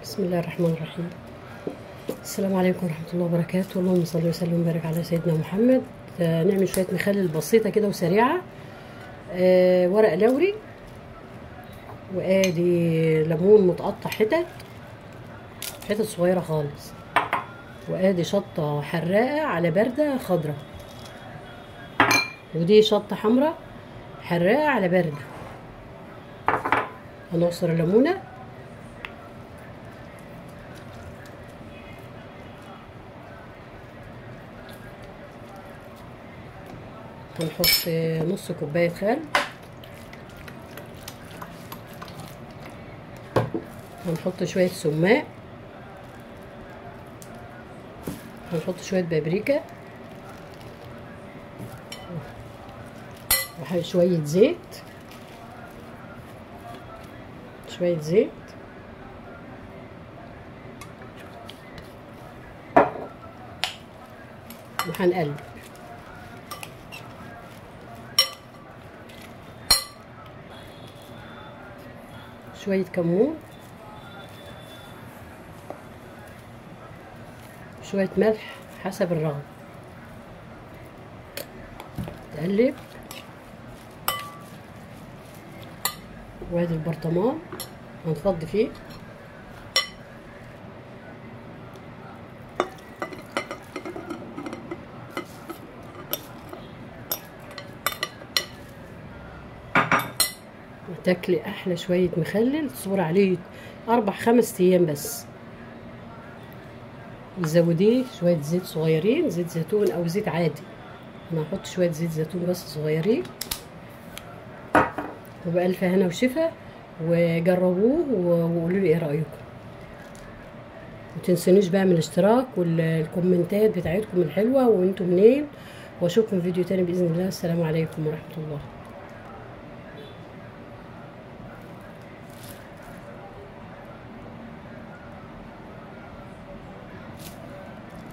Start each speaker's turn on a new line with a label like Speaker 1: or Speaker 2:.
Speaker 1: بسم الله الرحمن الرحيم. السلام عليكم ورحمة الله وبركاته. اللهم صل وسلم وبارك على سيدنا محمد. نعمل شوية مخلل بسيطة كده وسريعة. ورق لوري، وادي ليمون متقطع حتت صغيرة خالص، وادي شطة حراقة على باردة خضرة، ودي شطة حمراء حراقة على باردة. هنعصر الليمونة، هنحط نص كوباية خل، هنحط شوية سماق، هنحط شوية بابريكا، وشوية زيت، وهنقلب شوية كمون، شوية ملح حسب الرغبة. تقلب، وادي البرطمان هنفضي فيه، وتاكلي احلى شويه مخلل تصبر عليه 4-5 ايام بس. وتزوديه شويه زيت صغيرين، زيت زيتون او زيت عادي. انا هحط شويه زيت زيتون بس صغيرين. وبألف هنا وشفا، وجربوه وقولوا لي ايه رايكم. متنسونيش بقى من الاشتراك والكومنتات بتاعتكم الحلوه، وانتم منين. واشوفكم في فيديو تاني باذن الله. السلام عليكم ورحمه الله.